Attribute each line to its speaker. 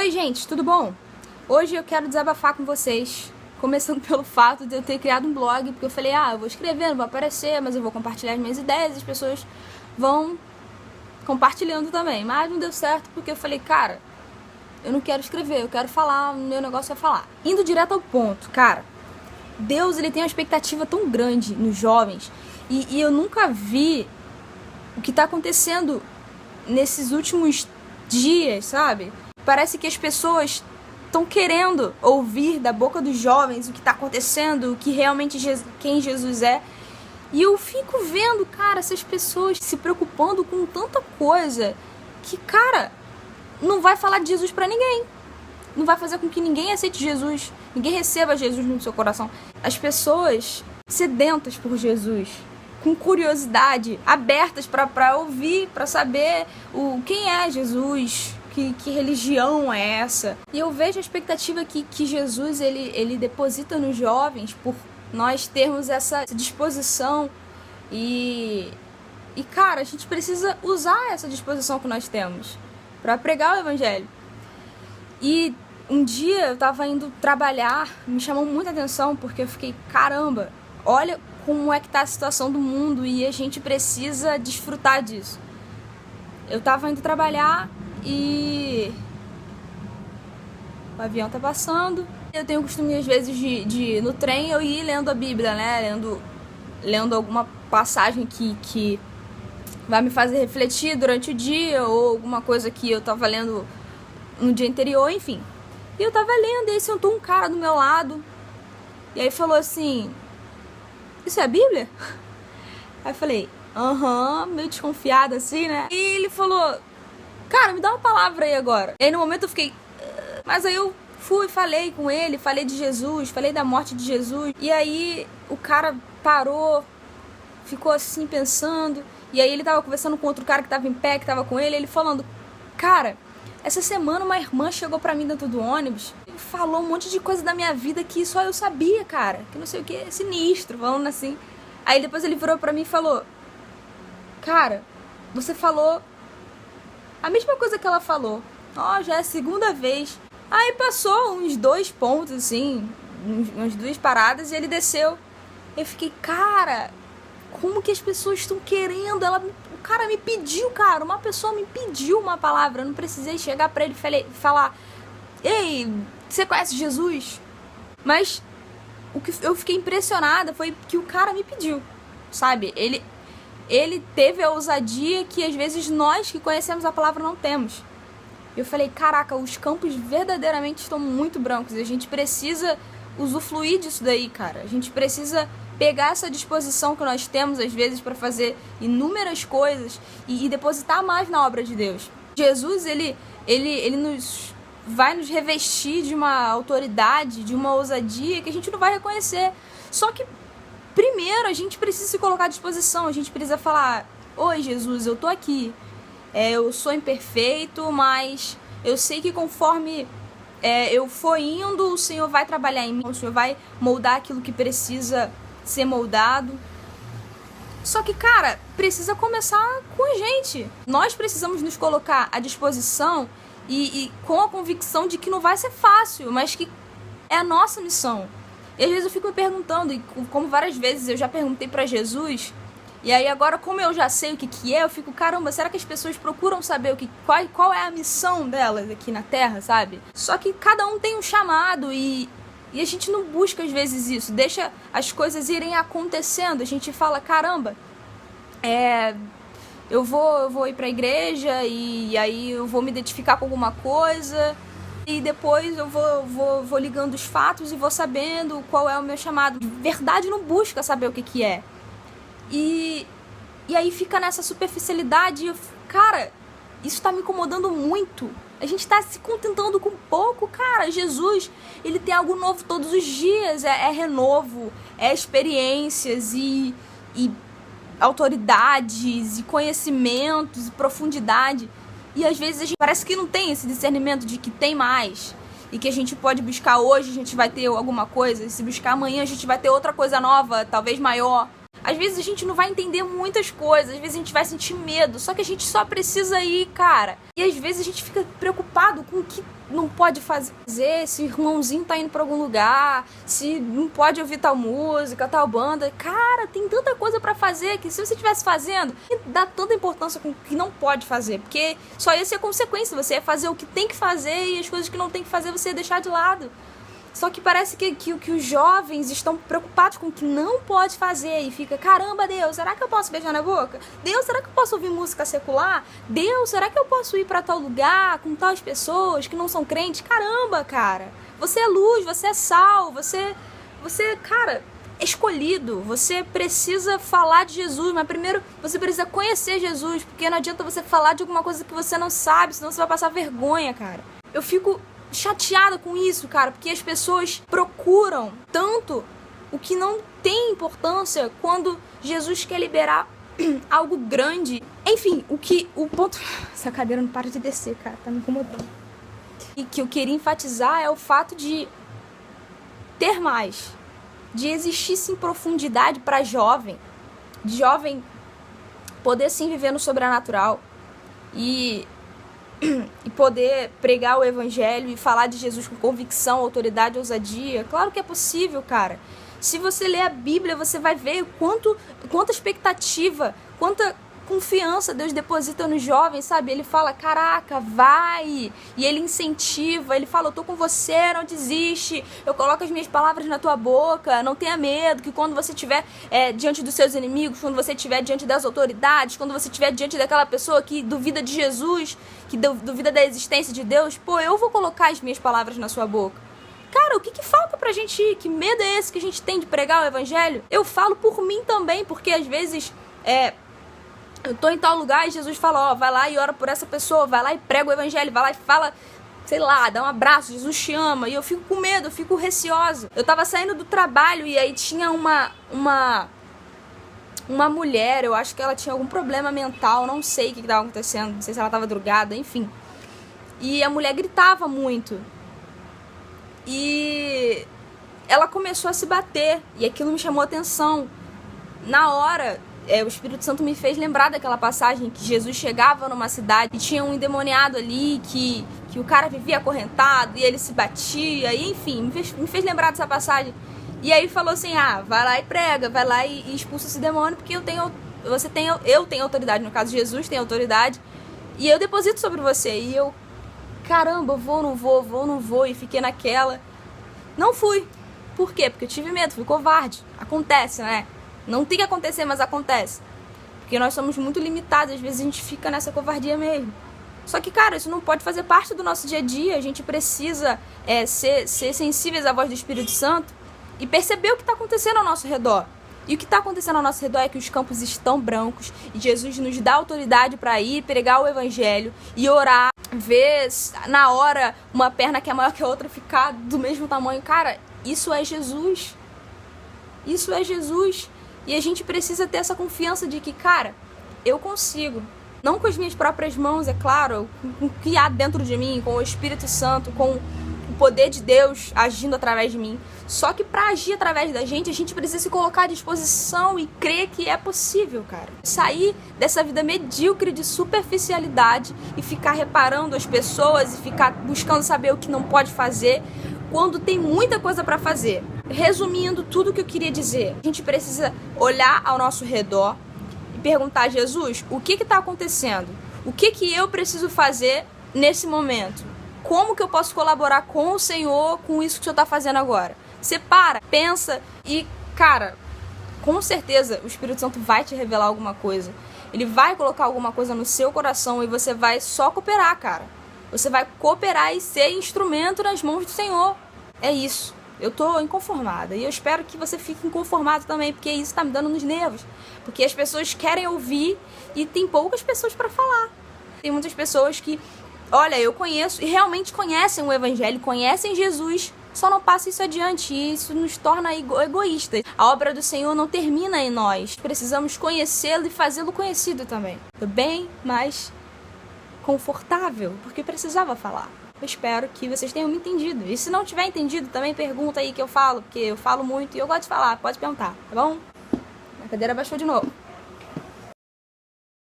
Speaker 1: Oi gente, tudo bom? Hoje eu quero desabafar com vocês, começando pelo fato de eu ter criado um blog, porque eu falei, eu vou escrever, não vou aparecer, mas eu vou compartilhar as minhas ideias, as pessoas vão compartilhando também, mas não deu certo porque eu falei, cara, eu não quero escrever, eu quero falar, o meu negócio é falar. Indo direto ao ponto, cara, Deus ele tem uma expectativa tão grande nos jovens e eu nunca vi o que tá acontecendo nesses últimos dias, sabe? Parece que as pessoas estão querendo ouvir da boca dos jovens o que está acontecendo, o que realmente quem Jesus é. E eu fico vendo, cara, essas pessoas se preocupando com tanta coisa que, cara, não vai falar de Jesus pra ninguém. Não vai fazer com que ninguém aceite Jesus, ninguém receba Jesus no seu coração. As pessoas sedentas por Jesus, com curiosidade, abertas para ouvir, para saber quem é Jesus, que religião é essa. E eu vejo a expectativa que Jesus ele deposita nos jovens por nós termos essa disposição e cara, a gente precisa usar essa disposição que nós temos para pregar o evangelho. E um dia eu tava indo trabalhar, me chamou muita atenção porque eu fiquei, caramba, olha como é que tá a situação do mundo e a gente precisa desfrutar disso. Eu tava indo trabalhar e o avião tá passando. Eu tenho o costume, às vezes, de no trem eu ir lendo a Bíblia, né? Lendo alguma passagem que vai me fazer refletir durante o dia, ou alguma coisa que eu tava lendo no dia anterior, enfim. E eu tava lendo, e aí sentou um cara do meu lado, e aí falou assim, isso é a Bíblia? Aí eu falei, meio desconfiada assim, né? E ele falou, cara, me dá uma palavra aí agora. E aí no momento eu fiquei, mas aí eu fui, falei com ele, falei de Jesus, falei da morte de Jesus. E aí o cara parou, ficou assim pensando. E aí ele tava conversando com outro cara que tava em pé, que tava com ele, ele falando, cara, essa semana uma irmã chegou pra mim dentro do ônibus e falou um monte de coisa da minha vida que só eu sabia, cara. Que não sei o que, sinistro, falando assim. Aí depois ele virou pra mim e falou, cara, você falou a mesma coisa que ela falou. Já é a segunda vez. Aí passou uns 2 pontos, assim, umas 2 paradas, e ele desceu. Eu fiquei, cara, como que as pessoas estão querendo? O cara me pediu, cara, uma pessoa me pediu uma palavra. Eu não precisei chegar pra ele e falar, ei, você conhece Jesus? Mas o que eu fiquei impressionada foi que o cara me pediu, sabe? Ele teve a ousadia que às vezes nós que conhecemos a palavra não temos. Eu falei, caraca, os campos verdadeiramente estão muito brancos e a gente precisa usufruir disso daí, cara. A gente precisa pegar essa disposição que nós temos às vezes para fazer inúmeras coisas e depositar mais na obra de Deus. Jesus, ele vai nos revestir de uma autoridade, de uma ousadia que a gente não vai reconhecer. Só que primeiro, a gente precisa se colocar à disposição, a gente precisa falar, oi Jesus, eu tô aqui, eu sou imperfeito, mas eu sei que conforme eu for indo, o Senhor vai trabalhar em mim, o Senhor vai moldar aquilo que precisa ser moldado. Só que, cara, precisa começar com a gente. Nós precisamos nos colocar à disposição e com a convicção de que não vai ser fácil, mas que é a nossa missão. E às vezes eu fico me perguntando, e como várias vezes eu já perguntei pra Jesus, e aí agora como eu já sei o que é, eu fico, caramba, será que as pessoas procuram saber qual é a missão delas aqui na Terra, sabe? Só que cada um tem um chamado e a gente não busca às vezes isso, deixa as coisas irem acontecendo, a gente fala, caramba, eu vou ir pra igreja e aí eu vou me identificar com alguma coisa. E depois eu vou ligando os fatos e vou sabendo qual é o meu chamado. De verdade não busca saber o que é. E aí fica nessa superficialidade. Cara, isso tá me incomodando muito. A gente tá se contentando com pouco, cara. Jesus, ele tem algo novo todos os dias. É renovo, é experiências e autoridades e conhecimentos e profundidade. E às vezes a gente parece que não tem esse discernimento de que tem mais. E que a gente pode buscar hoje, a gente vai ter alguma coisa. E se buscar amanhã, a gente vai ter outra coisa nova, talvez maior. Às vezes a gente não vai entender muitas coisas, às vezes a gente vai sentir medo, só que a gente só precisa ir, cara. E às vezes a gente fica preocupado com o que não pode fazer, se o irmãozinho tá indo pra algum lugar, se não pode ouvir tal música, tal banda. Cara, tem tanta coisa pra fazer que se você estivesse fazendo, dá tanta importância com o que não pode fazer, porque só ia ser consequência, você ia fazer o que tem que fazer e as coisas que não tem que fazer você ia deixar de lado. Só que parece que os jovens estão preocupados com o que não pode fazer e fica, caramba, Deus, será que eu posso beijar na boca? Deus, será que eu posso ouvir música secular? Deus, será que eu posso ir pra tal lugar com tais pessoas que não são crentes? Caramba, cara, você é luz, você é sal, você, cara, é escolhido, você precisa falar de Jesus, mas primeiro você precisa conhecer Jesus, porque não adianta você falar de alguma coisa que você não sabe, senão você vai passar vergonha, cara. Eu fico chateada com isso, cara, porque as pessoas procuram tanto o que não tem importância quando Jesus quer liberar algo grande. Enfim, o ponto... Essa cadeira não para de descer, cara, tá me incomodando. E que eu queria enfatizar é o fato de ter mais, de existir sim profundidade para jovem, de jovem poder sim viver no sobrenatural e poder pregar o evangelho e falar de Jesus com convicção, autoridade, ousadia. Claro que é possível, cara. Se você ler a Bíblia, você vai ver quanta expectativa, quanta confiança Deus deposita nos jovens, sabe? Ele fala, caraca, vai! E ele incentiva, ele fala, eu tô com você, não desiste, eu coloco as minhas palavras na tua boca, não tenha medo, que quando você estiver diante dos seus inimigos, quando você estiver diante das autoridades, quando você estiver diante daquela pessoa que duvida de Jesus, que duvida da existência de Deus, pô, eu vou colocar as minhas palavras na sua boca. Cara, o que falta pra gente ir? Que medo é esse que a gente tem de pregar o evangelho? Eu falo por mim também, porque às vezes eu tô em tal lugar e Jesus fala, ó, vai lá e ora por essa pessoa, vai lá e prega o evangelho, vai lá e fala, sei lá, dá um abraço, Jesus te ama. E eu fico com medo, eu fico receosa. Eu tava saindo do trabalho e aí tinha uma mulher, eu acho que ela tinha algum problema mental, não sei o que tava acontecendo, não sei se ela tava drogada, enfim. E a mulher gritava muito. E ela começou a se bater, e aquilo me chamou a atenção. Na hora, o Espírito Santo me fez lembrar daquela passagem que Jesus chegava numa cidade e tinha um endemoniado ali, que o cara vivia acorrentado e ele se batia, e enfim, me fez lembrar dessa passagem. E aí falou assim, vai lá e prega, vai lá e expulsa esse demônio, porque eu tenho autoridade, no caso Jesus tem autoridade, e eu deposito sobre você. E eu, caramba, vou, não vou, e fiquei naquela. Não fui. Por quê? Porque eu tive medo, fui covarde. Acontece, né? Não tem que acontecer, mas acontece. Porque nós somos muito limitados, às vezes a gente fica nessa covardia mesmo. Só que, cara, isso não pode fazer parte do nosso dia a dia. A gente precisa ser sensíveis à voz do Espírito Santo e perceber o que está acontecendo ao nosso redor. E o que está acontecendo ao nosso redor é que os campos estão brancos e Jesus nos dá autoridade para ir pregar o evangelho e orar, ver na hora uma perna que é maior que a outra ficar do mesmo tamanho. Cara, isso é Jesus. Isso é Jesus. E a gente precisa ter essa confiança de que, cara, eu consigo. Não com as minhas próprias mãos, é claro, com o que há dentro de mim, com o Espírito Santo, com o poder de Deus agindo através de mim. Só que para agir através da gente, a gente precisa se colocar à disposição e crer que é possível, cara. Sair dessa vida medíocre de superficialidade e ficar reparando as pessoas e ficar buscando saber o que não pode fazer, quando tem muita coisa para fazer. Resumindo tudo o que eu queria dizer, a gente precisa olhar ao nosso redor e perguntar a Jesus, o que está acontecendo? O que eu preciso fazer nesse momento? Como que eu posso colaborar com o Senhor, com isso que o Senhor está fazendo agora? Separa, pensa e, cara, com certeza o Espírito Santo vai te revelar alguma coisa. Ele vai colocar alguma coisa no seu coração e você vai só cooperar, cara. Você vai cooperar e ser instrumento nas mãos do Senhor. É isso. Eu tô inconformada e eu espero que você fique inconformado também, porque isso tá me dando nos nervos. Porque as pessoas querem ouvir e tem poucas pessoas para falar. Tem muitas pessoas que, olha, eu conheço e realmente conhecem o Evangelho, conhecem Jesus, só não passa isso adiante e isso nos torna egoístas. A obra do Senhor não termina em nós. Precisamos conhecê-lo e fazê-lo conhecido também. Tô bem mais confortável, porque precisava falar. Eu espero que vocês tenham me entendido. E se não tiver entendido, também pergunta aí que eu falo, porque eu falo muito e eu gosto de falar. Pode perguntar, tá bom? A cadeira baixou de novo.